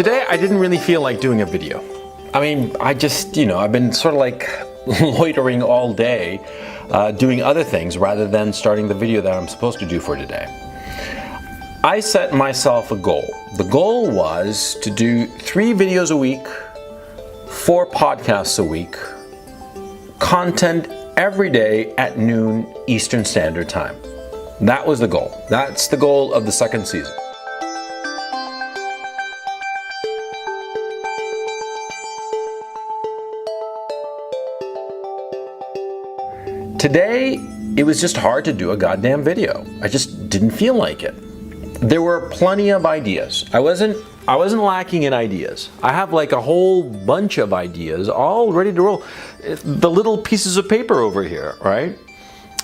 Today, I didn't really feel like doing a video. I mean, I've been sort of like loitering all day, doing other things rather than starting the video that I'm supposed to do for today. I set myself a goal. The goal was to do 3 videos a week, 4 podcasts a week, content every day at noon Eastern Standard Time. That was the goal. That's the goal of the second season. Today, it was just hard to do a goddamn video. I just didn't feel like it. There were plenty of ideas. I wasn't lacking in ideas. I have like a whole bunch of ideas all ready to roll. The little pieces of paper over here, right?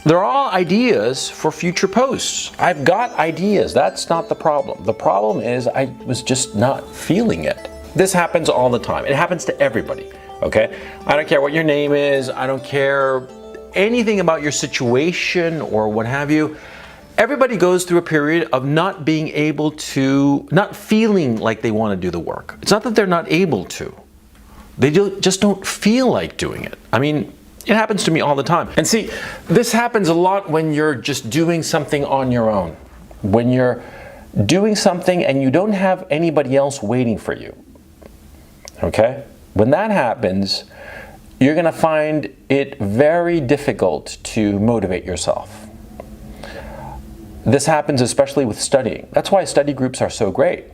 They're all ideas for future posts. I've got ideas. That's not the problem. The problem is I was just not feeling it. This happens all the time. It happens to everybody, okay? I don't care what your name is. I don't care anything about your situation or what have you. Everybody goes through a period of not feeling like they want to do the work. It's not that they're not able to. They just don't feel like doing it. I mean, it happens to me all the time. And see, this happens a lot when you're just doing something on your own. When you're doing something and you don't have anybody else waiting for you. Okay? When that happens, you're going to find it very difficult to motivate yourself. This happens especially with studying. That's why study groups are so great,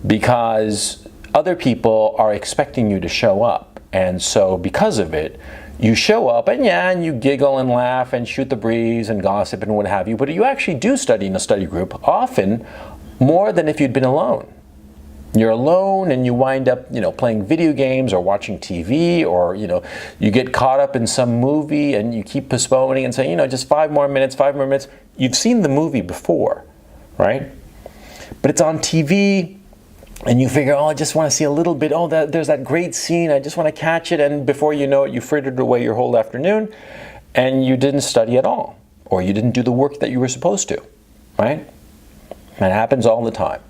because other people are expecting you to show up. And so because of it, you show up and you giggle and laugh and shoot the breeze and gossip and what have you, but you actually do study in a study group, often more than if you'd been alone. You're alone and you wind up, playing video games or watching TV, or, you get caught up in some movie and you keep postponing and saying, just 5 more minutes. You've seen the movie before, right? But it's on TV and you figure, I just want to see a little bit. There's that great scene. I just want to catch it. And before you know it, you frittered away your whole afternoon and you didn't study at all, or you didn't do the work that you were supposed to, right? That happens all the time.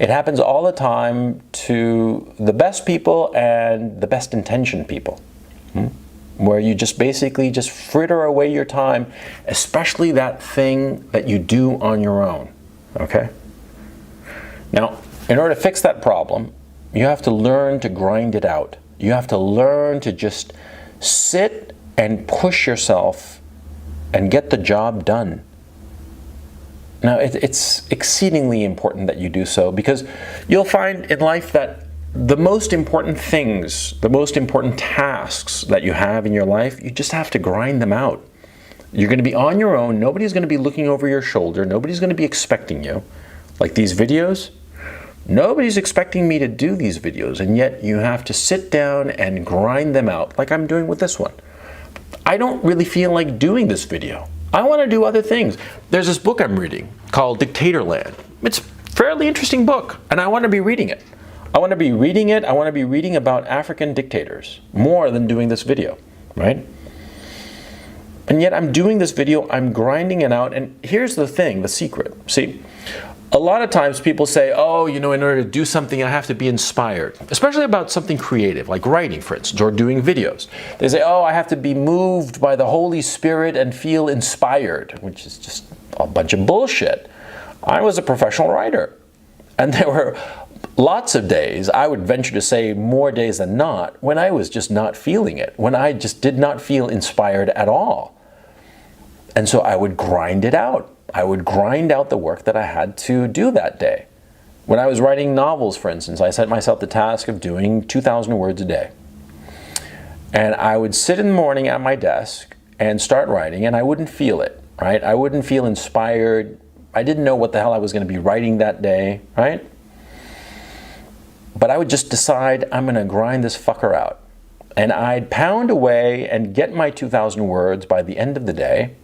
It happens all the time to the best people and the best intentioned people, where you just basically just fritter away your time, especially that thing that you do on your own, okay? Now, in order to fix that problem, you have to learn to grind it out. You have to learn to just sit and push yourself and get the job done. Now, it's exceedingly important that you do so, because you'll find in life that the most important things, the most important tasks that you have in your life, you just have to grind them out. You're going to be on your own. Nobody's going to be looking over your shoulder. Nobody's going to be expecting you. Like these videos, nobody's expecting me to do these videos, and yet you have to sit down and grind them out like I'm doing with this one. I don't really feel like doing this video. I want to do other things. There's this book I'm reading called Dictatorland. It's a fairly interesting book, and I want to be reading it. I want to be reading about African dictators more than doing this video, right? And yet I'm doing this video, I'm grinding it out, and here's the thing, the secret. See, a lot of times people say, in order to do something, I have to be inspired, especially about something creative, like writing, for instance, or doing videos. They say, I have to be moved by the Holy Spirit and feel inspired, which is just a bunch of bullshit. I was a professional writer, and there were lots of days, I would venture to say more days than not, when I was just not feeling it, when I just did not feel inspired at all. And so I would grind it out. I would grind out the work that I had to do that day. When I was writing novels, for instance, I set myself the task of doing 2,000 words a day. And I would sit in the morning at my desk and start writing, and I wouldn't feel it, right? I wouldn't feel inspired. I didn't know what the hell I was going to be writing that day, right? But I would just decide, I'm going to grind this fucker out. And I'd pound away and get my 2,000 words by the end of the day.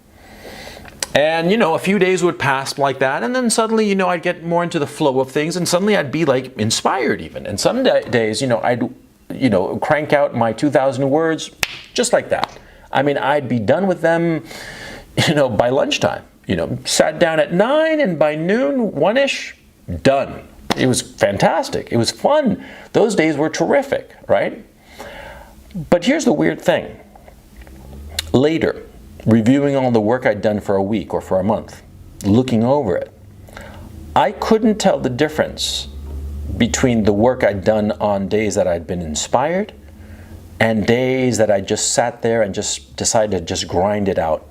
And, a few days would pass like that, and then suddenly, I'd get more into the flow of things, and suddenly I'd be, like, inspired even. And some days, I'd, crank out my 2,000 words just like that. I mean, I'd be done with them, by lunchtime. Sat down at 9, and by noon, 1-ish, done. It was fantastic. It was fun. Those days were terrific, right? But here's the weird thing. Later, reviewing all the work I'd done for a week or for a month, looking over it, I couldn't tell the difference between the work I'd done on days that I'd been inspired and days that I just sat there and just decided to just grind it out.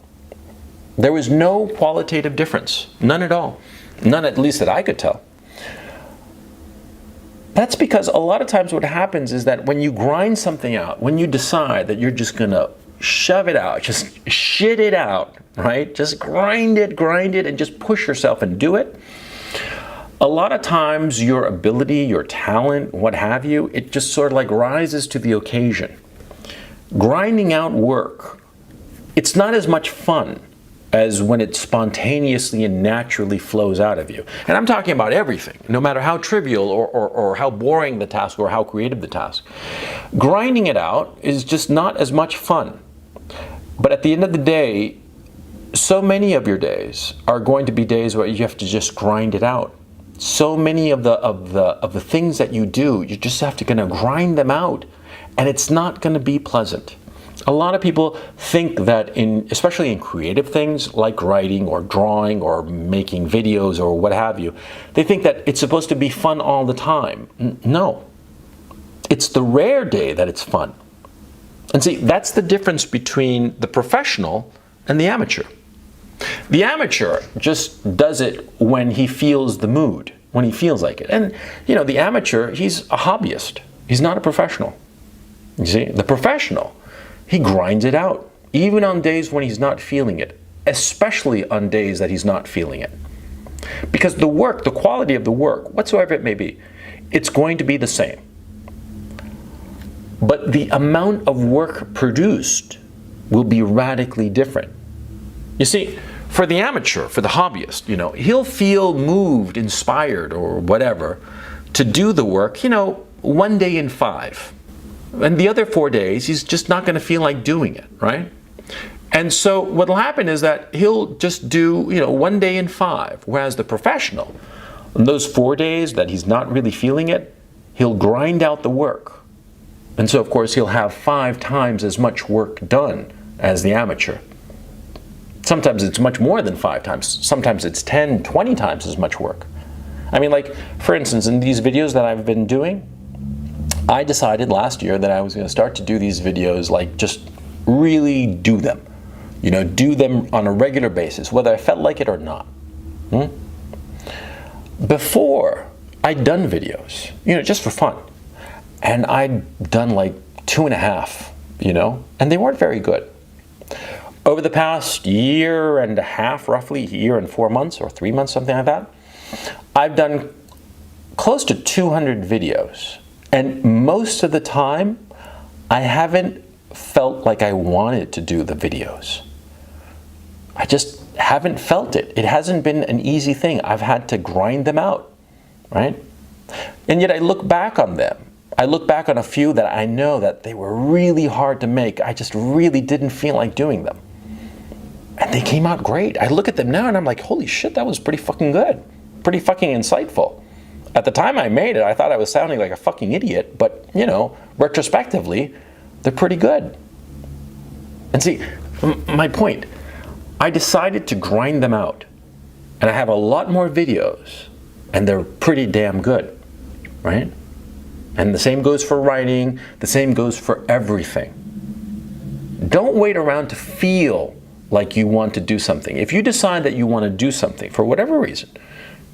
There was no qualitative difference, none at all. None, at least that I could tell. That's because a lot of times what happens is that when you grind something out, when you decide that you're just gonna shove it out, just shit it out, right? Just grind it, and just push yourself and do it. A lot of times your ability, your talent, what have you, it just sort of like rises to the occasion. Grinding out work, it's not as much fun as when it spontaneously and naturally flows out of you. And I'm talking about everything, no matter how trivial or how boring the task or how creative the task. Grinding it out is just not as much fun. But at the end of the day, so many of your days are going to be days where you have to just grind it out. So many of the things that you do, you just have to kind of grind them out, and it's not going to be pleasant. A lot of people think that especially in creative things like writing or drawing or making videos or what have you, they think that it's supposed to be fun all the time. No. It's the rare day that it's fun. And see, that's the difference between the professional and the amateur. The amateur just does it when he feels the mood, when he feels like it. And, you know, the amateur, he's a hobbyist. He's not a professional. You see, the professional, he grinds it out, even on days when he's not feeling it, especially on days that he's not feeling it. Because the work, the quality of the work, whatsoever it may be, it's going to be the same. But the amount of work produced will be radically different. You see, for the amateur, for the hobbyist, you know, he'll feel moved, inspired, or whatever, to do the work, you know, 1 day in 5. And the other 4 days, he's just not going to feel like doing it, right? And so what will happen is that he'll just do, you know, 1 day in 5. Whereas the professional, on those 4 days that he's not really feeling it, he'll grind out the work. And so, of course, he'll have 5 times as much work done as the amateur. Sometimes it's much more than 5 times. Sometimes it's 10, 20 times as much work. I mean, like, for instance, in these videos that I've been doing, I decided last year that I was going to start to do these videos, like, just really do them. You know, do them on a regular basis, whether I felt like it or not. Before, I'd done videos, you know, just for fun. And I'd done like 2.5, you know, and they weren't very good. Over the past year and a half, roughly, year and 4 months or 3 months, something like that, I've done close to 200 videos. And most of the time, I haven't felt like I wanted to do the videos. I just haven't felt it. It hasn't been an easy thing. I've had to grind them out, right? And yet I look back on them. I look back on a few that I know that they were really hard to make. I just really didn't feel like doing them. And they came out great. I look at them now and I'm like, holy shit, that was pretty fucking good. Pretty fucking insightful. At the time I made it, I thought I was sounding like a fucking idiot, but, you know, retrospectively, they're pretty good. And see, my point, I decided to grind them out. And I have a lot more videos, and they're pretty damn good, right? And the same goes for writing, the same goes for everything. Don't wait around to feel like you want to do something. If you decide that you want to do something for whatever reason,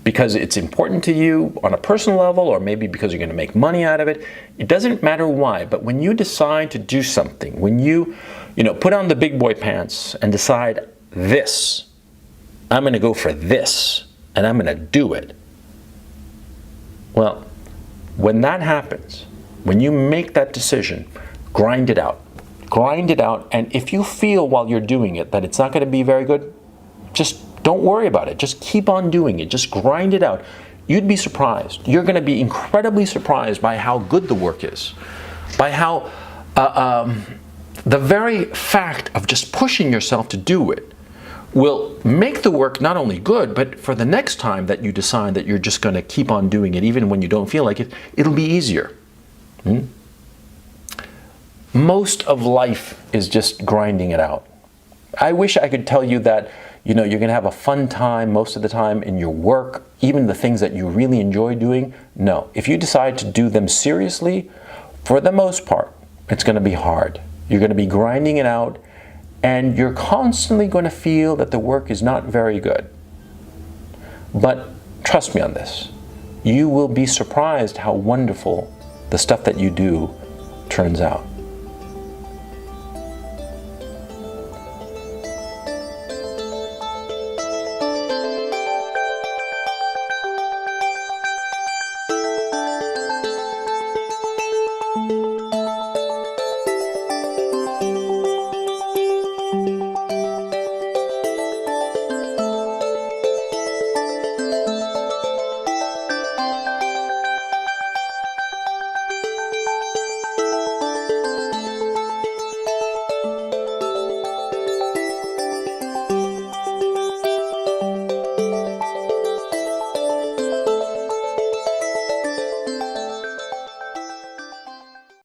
because it's important to you on a personal level, or maybe because you're going to make money out of it, it doesn't matter why, but when you decide to do something, when you put on the big boy pants and decide this, I'm going to go for this, and I'm going to do it. Well, when that happens, when you make that decision, grind it out. Grind it out, and if you feel while you're doing it that it's not going to be very good, just don't worry about it. Just keep on doing it. Just grind it out. You'd be surprised. You're going to be incredibly surprised by how good the work is, by how the very fact of just pushing yourself to do it will make the work not only good, but for the next time that you decide that you're just going to keep on doing it, even when you don't feel like it, it'll be easier. Most of life is just grinding it out. I wish I could tell you that, you're going to have a fun time most of the time in your work, even the things that you really enjoy doing. No. If you decide to do them seriously, for the most part, it's going to be hard. You're going to be grinding it out, and you're constantly going to feel that the work is not very good. But trust me on this. You will be surprised how wonderful the stuff that you do turns out.